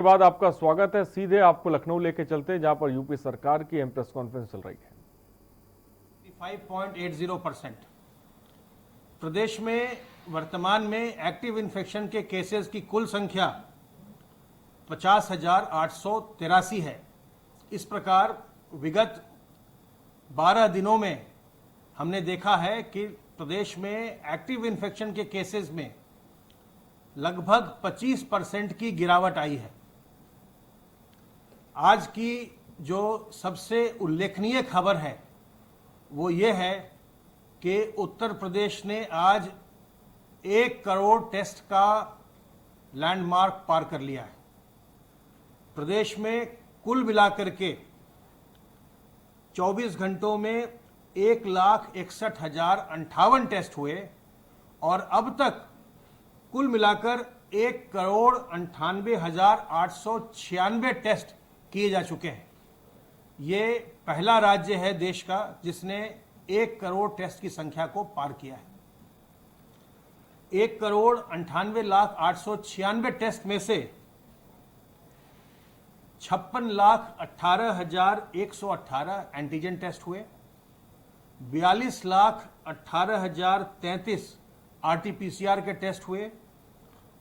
के बाद आपका स्वागत है। सीधे आपको लखनऊ लेके चलते हैं जहां पर यूपी सरकार की प्रेस कॉन्फ्रेंस चल रही है। 5.80%। प्रदेश में वर्तमान में एक्टिव इन्फेक्शन के केसेस की कुल संख्या 50,883 है। इस प्रकार विगत 12 दिनों में हमने देखा है कि प्रदेश में एक्टिव इन्फेक्शन के केसेस में लगभग 25% की गिरावट आई है। आज की जो सबसे उल्लेखनीय खबर है वो ये है कि उत्तर प्रदेश ने आज 1 करोड़ टेस्ट का लैंडमार्क पार कर लिया है। प्रदेश में कुल मिलाकर के 24 घंटों में 1,61,058 टेस्ट हुए और अब तक कुल मिलाकर 1,98,896 टेस्ट किए जा चुके हैं। ये पहला राज्य है देश का जिसने 1 करोड़ टेस्ट की संख्या को पार किया है। 1,98,896 टेस्ट में से 56,18,118 एंटीजन टेस्ट हुए, 42,18,033 आरटीपीसीआर के टेस्ट हुए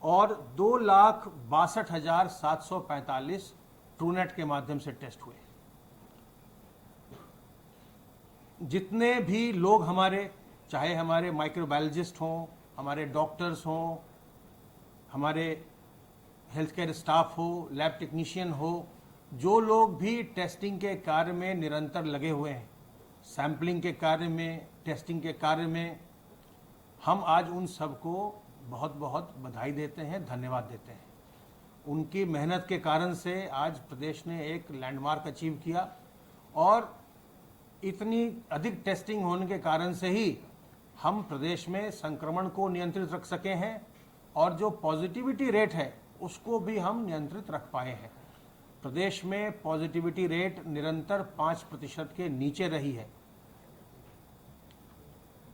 और 2,62,745 ट्रूनेट के माध्यम से टेस्ट हुए। जितने भी लोग चाहे हमारे माइक्रोबायोलॉजिस्ट हों, हमारे डॉक्टर्स हों, हमारे हेल्थ केयर स्टाफ हो, लैब टेक्नीशियन हो, जो लोग भी टेस्टिंग के कार्य में निरंतर लगे हुए हैं, सैंपलिंग के कार्य में, टेस्टिंग के कार्य में, हम आज उन सबको बहुत बहुत बधाई देते हैं, धन्यवाद देते हैं। उनकी मेहनत के कारण से आज प्रदेश ने एक लैंडमार्क अचीव किया और इतनी अधिक टेस्टिंग होने के कारण से ही हम प्रदेश में संक्रमण को नियंत्रित रख सके हैं और जो पॉजिटिविटी रेट है उसको भी हम नियंत्रित रख पाए हैं। प्रदेश में पॉजिटिविटी रेट निरंतर 5% के नीचे रही है।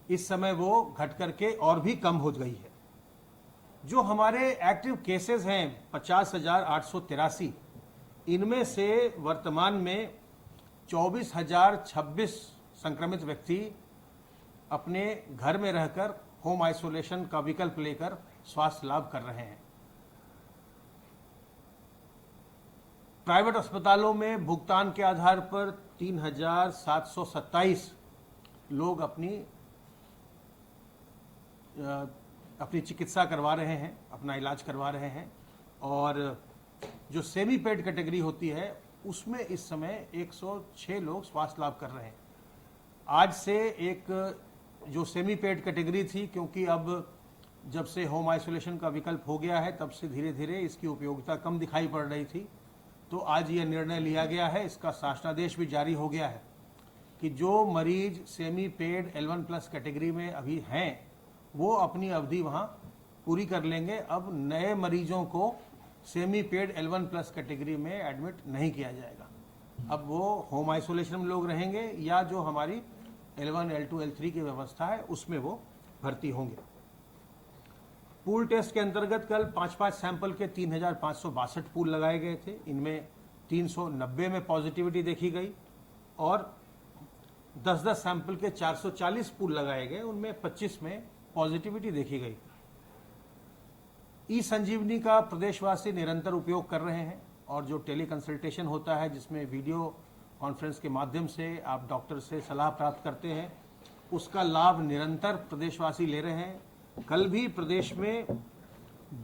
इस समय वो घट करके और भी कम हो गई है। जो हमारे एक्टिव केसेस हैं 50,883, इनमें से वर्तमान में 24,026 संक्रमित व्यक्ति अपने घर में रहकर होम आइसोलेशन का विकल्प लेकर स्वास्थ्य लाभ कर रहे हैं। प्राइवेट अस्पतालों में भुगतान के आधार पर 3,727 लोग अपनी चिकित्सा करवा रहे हैं, अपना इलाज करवा रहे हैं और जो सेमी पेड कैटेगरी होती है उसमें इस समय 106 लोग स्वास्थ्य लाभ कर रहे हैं। आज से एक जो सेमी पेड कैटेगरी थी, क्योंकि अब जब से होम आइसोलेशन का विकल्प हो गया है तब से धीरे धीरे इसकी उपयोगिता कम दिखाई पड़ रही थी, तो आज ये निर्णय लिया गया है, इसका शासनादेश भी जारी हो गया है कि जो मरीज सेमी पेड L1+ कैटेगरी में अभी हैं वो अपनी अवधि वहाँ पूरी कर लेंगे। अब नए मरीजों को सेमी पेड L1+ कैटेगरी में एडमिट नहीं किया जाएगा। अब वो होम आइसोलेशन में लोग रहेंगे या जो हमारी L1, L2, L3 की व्यवस्था है उसमें वो भर्ती होंगे। पूल टेस्ट के अंतर्गत कल 5-5 सैंपल के 3,562 पूल लगाए गए थे। इनमें 390 में पॉजिटिविटी देखी गई और 10-10 सैंपल के 440 पूल लगाए गए, उनमें 25 में पॉजिटिविटी देखी गई। ई संजीवनी का प्रदेशवासी निरंतर उपयोग कर रहे हैं और जो टेली कंसल्टेशन होता है जिसमें वीडियो कॉन्फ्रेंस के माध्यम से आप डॉक्टर से सलाह प्राप्त करते हैं, उसका लाभ निरंतर प्रदेशवासी ले रहे हैं। कल भी प्रदेश में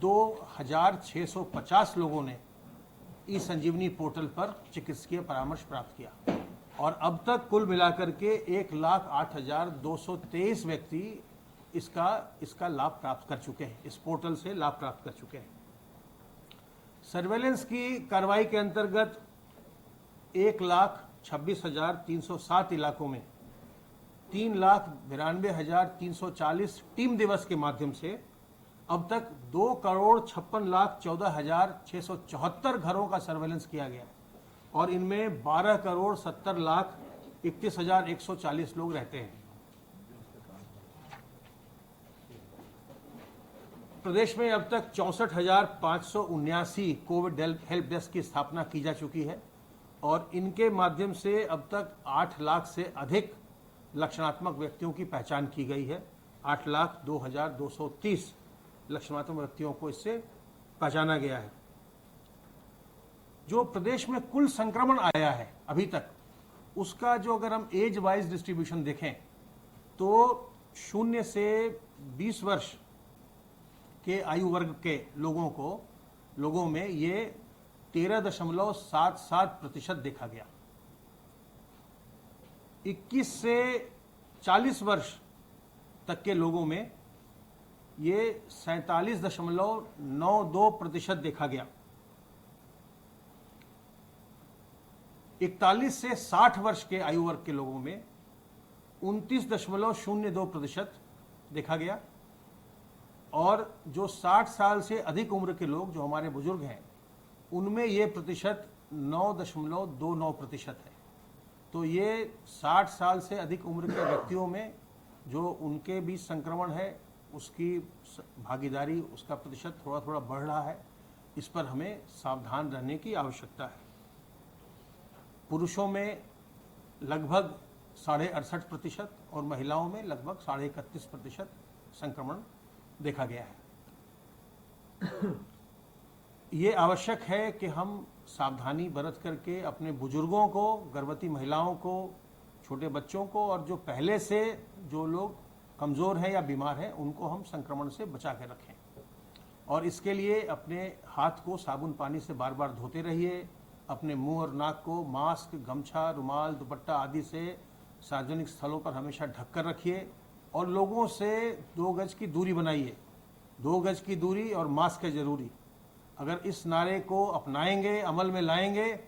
2,650 लोगों ने ई संजीवनी पोर्टल पर चिकित्सकीय परामर्श प्राप्त किया और अब तक कुल मिलाकर के 1,08,223 व्यक्ति इसका लाभ प्राप्त कर चुके हैं, इस पोर्टल से लाभ प्राप्त कर चुके हैं। सर्वेलेंस की कार्रवाई के अंतर्गत 1,26,307 इलाकों में 3,92,340 टीम दिवस के माध्यम से अब तक 2,56,14,674 घरों का सर्वेलेंस किया गया और इनमें 12,70,31,140 लोग रहते हैं। प्रदेश में अब तक 64,579 कोविड हेल्प डेस्क की स्थापना की जा चुकी है और इनके माध्यम से अब तक 8 लाख से अधिक लक्षणात्मक व्यक्तियों की पहचान की गई है। 8,02,230 लक्षणात्मक व्यक्तियों को इससे पहचाना गया है। जो प्रदेश में कुल संक्रमण आया है अभी तक, उसका जो अगर हम एज वाइज डिस्ट्रीब्यूशन देखें तो 0 से 20 वर्ष के आयु वर्ग के लोगों में ये 13.77% देखा गया। 21 से 40 वर्ष तक के लोगों में ये 47.92% देखा गया। 41 से 60 वर्ष के आयु वर्ग के लोगों में 29.02% देखा गया और जो 60 साल से अधिक उम्र के लोग, जो हमारे बुजुर्ग हैं, उनमें ये प्रतिशत 9.29% है। तो ये 60 साल से अधिक उम्र के व्यक्तियों में जो उनके बीच संक्रमण है उसकी भागीदारी, उसका प्रतिशत थोड़ा थोड़ा बढ़ रहा है। इस पर हमें सावधान रहने की आवश्यकता है। पुरुषों में लगभग 68.5% और महिलाओं में लगभग 31.5% संक्रमण देखा गया है। ये आवश्यक है कि हम सावधानी बरत करके अपने बुजुर्गों को, गर्भवती महिलाओं को, छोटे बच्चों को और जो पहले से जो लोग कमज़ोर हैं या बीमार हैं उनको हम संक्रमण से बचा के रखें। और इसके लिए अपने हाथ को साबुन पानी से बार बार धोते रहिए। अपने मुंह और नाक को मास्क, गमछा, रुमाल, दुपट्टा आदि से सार्वजनिक स्थलों पर हमेशा ढक कर रखिए और लोगों से 2 गज की दूरी बनाइए। 2 गज की दूरी और मास्क है जरूरी। अगर इस नारे को अपनाएंगे, अमल में लाएंगे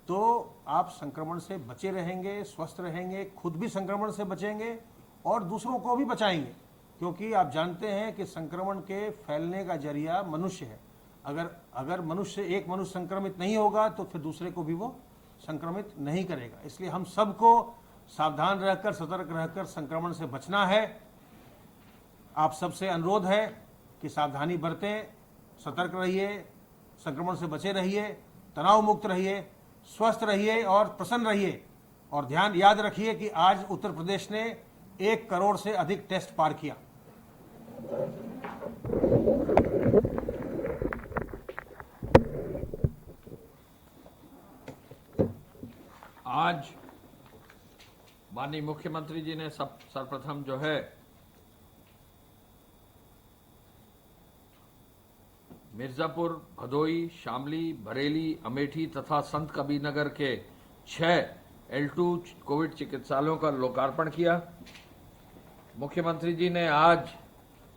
तो आप संक्रमण से बचे रहेंगे, स्वस्थ रहेंगे, खुद भी संक्रमण से बचेंगे और दूसरों को भी बचाएंगे। क्योंकि आप जानते हैं कि संक्रमण के फैलने का जरिया मनुष्य है। अगर एक मनुष्य संक्रमित नहीं होगा तो फिर दूसरे को भी वो संक्रमित नहीं करेगा। इसलिए हम सबको सावधान रहकर, सतर्क रहकर संक्रमण से बचना है। आप सबसे अनुरोध है कि सावधानी बरतें, सतर्क रहिए, संक्रमण से बचे रहिए, तनाव मुक्त रहिए, स्वस्थ रहिए और प्रसन्न रहिए। और याद रखिए कि आज उत्तर प्रदेश ने 1 करोड़ से अधिक टेस्ट पार किया। आज माननीय मुख्यमंत्री जी ने सर्वप्रथम जो है मिर्जापुर, भदोई, शामली, बरेली, अमेठी तथा संत कबीरनगर के 6 L2 कोविड चिकित्सालयों का लोकार्पण किया। मुख्यमंत्री जी ने आज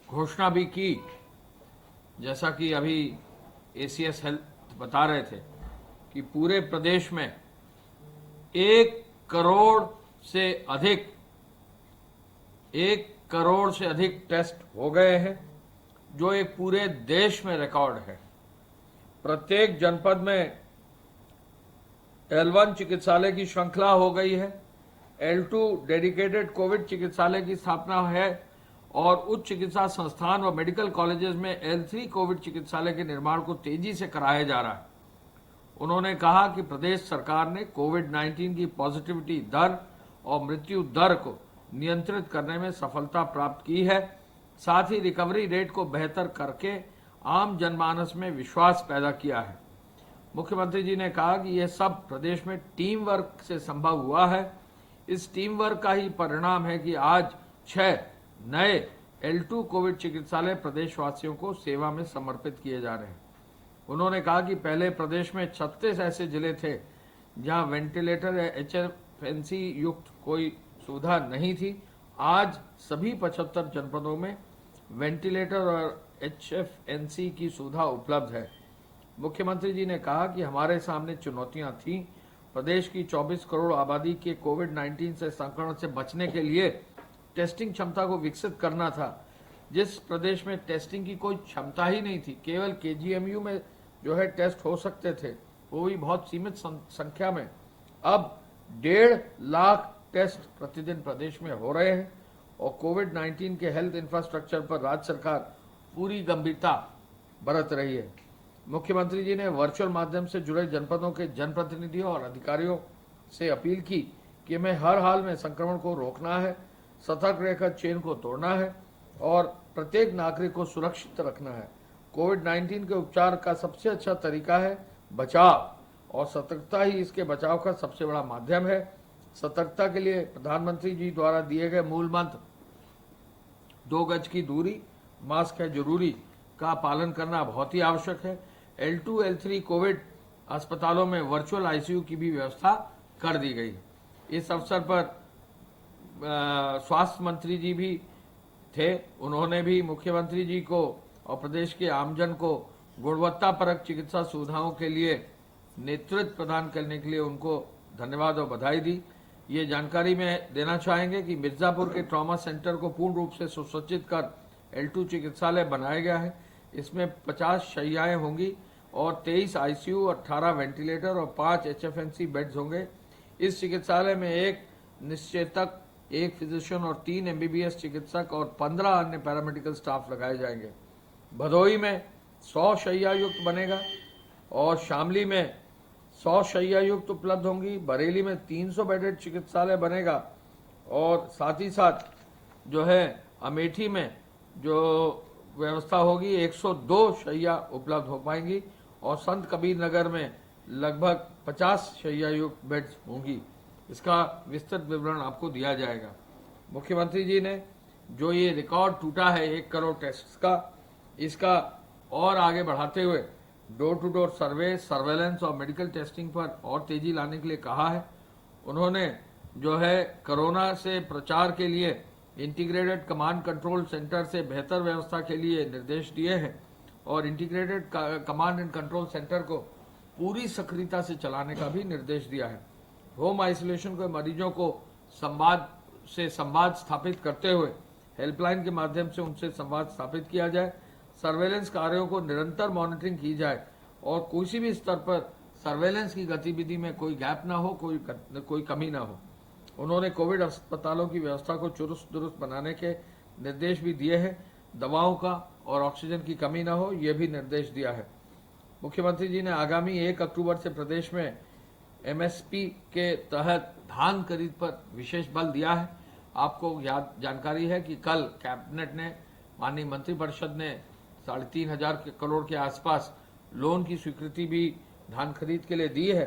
घोषणा भी की, जैसा कि अभी ACS हेल्थ बता रहे थे, कि पूरे प्रदेश में 1 करोड़ से अधिक टेस्ट हो गए हैं, जो एक पूरे देश में रिकॉर्ड है। प्रत्येक जनपद में L1 चिकित्सालय की श्रृंखला हो गई है। L2 डेडिकेटेड कोविड चिकित्सालय की स्थापना है और उच्च चिकित्सा संस्थान व मेडिकल कॉलेजेस में L3 कोविड चिकित्सालय के निर्माण को तेजी से कराया जा रहा है। उन्होंने कहा कि प्रदेश सरकार ने कोविड-19 की पॉजिटिविटी दर और मृत्यु दर को नियंत्रित करने में सफलता प्राप्त की है। साथ ही रिकवरी रेट को बेहतर करके आम जनमानस में विश्वास पैदा किया है। मुख्यमंत्री जी ने कहा कि यह सब प्रदेश में टीम वर्क से संभव हुआ है। इस टीम वर्क का ही परिणाम है कि आज 6 नए L2 कोविड चिकित्सालय प्रदेशवासियों को सेवा में समर्पित किए जा रहे हैं। उन्होंने कहा कि पहले प्रदेश में 36 ऐसे जिले थे जहां वेंटिलेटर या HFNC युक्त कोई सुविधा नहीं थी। आज सभी 75 जनपदों में वेंटिलेटर और HFNC की सुविधा उपलब्ध है। मुख्यमंत्री जी ने कहा कि हमारे सामने चुनौतियां थीं। प्रदेश की 24 करोड़ आबादी के कोविड-19 से संक्रमण से बचने के लिए टेस्टिंग क्षमता को विकसित करना था। जिस प्रदेश में टेस्टिंग की कोई क्षमता ही नहीं थी, केवल KGMU में जो है टेस्ट हो सकते थे, वो भी बहुत सीमित संख्या में, अब 1.5 लाख टेस्ट प्रतिदिन प्रदेश में हो रहे हैं और कोविड-19 के हेल्थ इंफ्रास्ट्रक्चर पर राज्य सरकार पूरी गंभीरता बरत रही है। मुख्यमंत्री जी ने वर्चुअल माध्यम से जुड़े जनपदों के जनप्रतिनिधियों और अधिकारियों से अपील की कि हमें हर हाल में संक्रमण को रोकना है, सतर्क रहकर चेन को तोड़ना है और प्रत्येक नागरिक को सुरक्षित रखना है। कोविड-19 के उपचार का सबसे अच्छा तरीका है बचाव और सतर्कता ही इसके बचाव का सबसे बड़ा माध्यम है। सतर्कता के लिए प्रधानमंत्री जी द्वारा दिए गए मूल मंत्र 2 गज की दूरी, मास्क है जरूरी का पालन करना बहुत ही आवश्यक है। L2, L3 कोविड अस्पतालों में वर्चुअल आईसीयू की भी व्यवस्था कर दी गई है। इस अवसर पर स्वास्थ्य मंत्री जी भी थे। उन्होंने भी मुख्यमंत्री जी को और प्रदेश के आमजन को गुणवत्तापरक चिकित्सा सुविधाओं के लिए नेतृत्व प्रदान करने के लिए उनको धन्यवाद और बधाई दी। ये जानकारी में देना चाहेंगे कि मिर्जापुर के ट्रॉमा सेंटर को पूर्ण रूप से सुसज्जित कर L2 चिकित्सालय बनाया गया है। इसमें 50 शैय्याएं होंगी और 23 आईसीयू, 18 वेंटिलेटर और 5 HFNC बेड्स होंगे। इस चिकित्सालय में 1 निश्चेतक, 1 फिजिशियन और 3 MBBS चिकित्सक और 15 अन्य पैरामेडिकल स्टाफ लगाए जाएंगे। भदोही में 100 शैय्या युक्त बनेगा और शामली में 100 शैय्या युक्त उपलब्ध होंगी। बरेली में 300 बेडेड चिकित्सालय बनेगा और साथ ही साथ जो है अमेठी में जो व्यवस्था होगी 102 शैय्या उपलब्ध हो पाएंगी और संत कबीर नगर में लगभग 50 शैय्या युक्त बेड्स होंगी। इसका विस्तृत विवरण आपको दिया जाएगा। मुख्यमंत्री जी ने जो ये रिकॉर्ड टूटा है 1 करोड़ टेस्ट का, इसका और आगे बढ़ाते हुए door to door survey, surveillance और मेडिकल टेस्टिंग पर और तेजी लाने के लिए कहा है। उन्होंने जो है कोरोना से प्रचार के लिए इंटीग्रेटेड कमांड कंट्रोल सेंटर से बेहतर व्यवस्था के लिए निर्देश दिए हैं और integrated command and control centre को पूरी सक्रियता से चलाने का भी निर्देश दिया है। होम आइसोलेशन के मरीजों को संवाद स्थापित करते हुए हेल्पलाइन के माध्यम से उनसे संवाद स्थापित किया जाए। सर्वेलेंस कार्यों को निरंतर मॉनिटरिंग की जाए और किसी भी स्तर पर सर्वेलेंस की गतिविधि में कोई गैप ना हो, कोई कमी ना हो। उन्होंने कोविड अस्पतालों की व्यवस्था को चुस्त दुरुस्त बनाने के निर्देश भी दिए हैं। दवाओं का और ऑक्सीजन की कमी ना हो, यह भी निर्देश दिया है। मुख्यमंत्री जी ने आगामी 1 अक्टूबर से प्रदेश में MSP के तहत धान खरीद पर विशेष बल दिया है। आपको जानकारी है कि कल कैबिनेट ने, माननीय मंत्रिपरिषद ने 3,500 करोड़ के आसपास लोन की स्वीकृति भी धान खरीद के लिए दी है।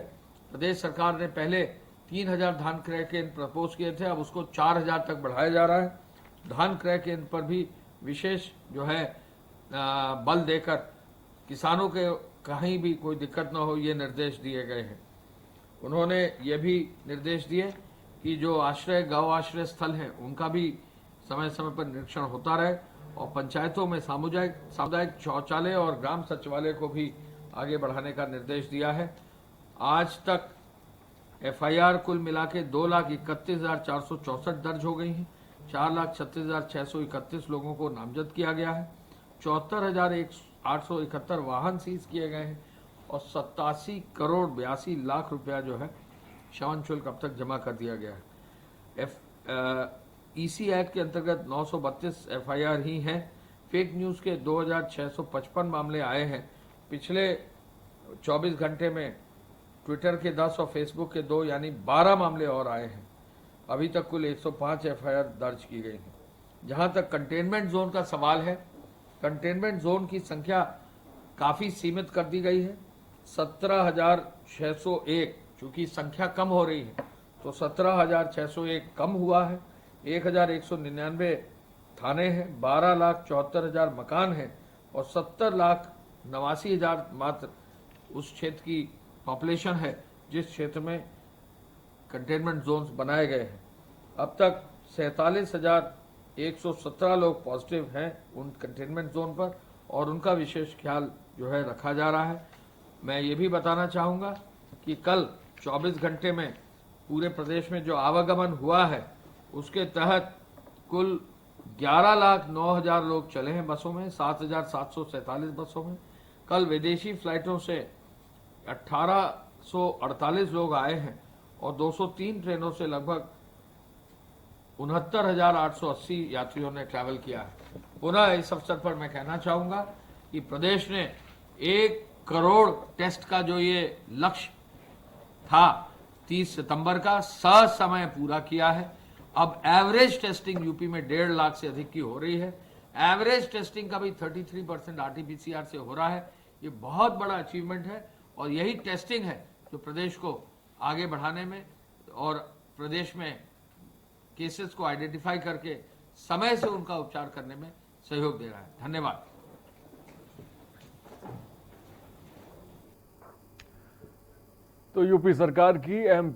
प्रदेश सरकार ने पहले 3,000 धान क्रय केंद्र प्रपोज किए थे, अब उसको 4,000 तक बढ़ाया जा रहा है। धान क्रय केंद्र पर भी विशेष जो है बल देकर किसानों के कहीं भी कोई दिक्कत न हो, ये निर्देश दिए गए हैं। उन्होंने ये भी निर्देश दिए कि जो गौ आश्रय स्थल हैं उनका भी समय समय पर निरीक्षण होता रहे और पंचायतों में सामुदायिक शौचालय और ग्राम सचिवालय को भी आगे बढ़ाने का निर्देश दिया है। आज तक FIR कुल मिला के 2,31,464 दर्ज हो गई हैं। 4,36,631 लोगों को नामजद किया गया है। 74,871 वाहन सीज किए गए हैं और 87 करोड़ 82 लाख रुपया जो है शवन शुल्क अब तक जमा कर दिया गया है। EC एक्ट के अंतर्गत 932 FIR ही हैं। फेक न्यूज के 2,655 मामले आए हैं। पिछले 24 घंटे में ट्विटर के 10 और फेसबुक के 2 यानी 12 मामले और आए हैं। अभी तक कुल 105 FIR दर्ज की गई हैं। जहां तक कंटेनमेंट जोन का सवाल है, कंटेनमेंट जोन की संख्या काफी सीमित कर दी गई है। 17,601, चूंकि संख्या कम हो रही है तो 17,601 कम हुआ है। 1,199 थाने हैं, 12,74,000 मकान हैं और 70,89,000 मात्र उस क्षेत्र की पॉपुलेशन है जिस क्षेत्र में कंटेनमेंट जोन्स बनाए गए हैं। अब तक 47,117 लोग पॉजिटिव हैं उन कंटेनमेंट जोन पर और उनका विशेष ख्याल जो है रखा जा रहा है। मैं ये भी बताना चाहूँगा कि कल 24 घंटे में पूरे प्रदेश में जो आवागमन हुआ है उसके तहत कुल 11,09,000 लोग चले हैं बसों में, 7,747 बसों में। कल विदेशी फ्लाइटों से 1,848 लोग आए हैं और 203 ट्रेनों से लगभग 69,880 यात्रियों ने ट्रैवल किया है। पुनः इस अवसर पर मैं कहना चाहूंगा कि प्रदेश ने 1 करोड़ टेस्ट का जो ये लक्ष्य था 30 सितंबर का समय पूरा किया है। अब एवरेज टेस्टिंग यूपी में 1.5 लाख से अधिक की हो रही है। एवरेज टेस्टिंग का भी 33% RT-PCR से हो रहा है। ये बहुत बड़ा अचीवमेंट है और यही टेस्टिंग है जो प्रदेश को आगे बढ़ाने में और प्रदेश में केसेस को आइडेंटिफाई करके समय से उनका उपचार करने में सहयोग दे रहा है। धन्यवाद। तो यूपी सरकार की अहम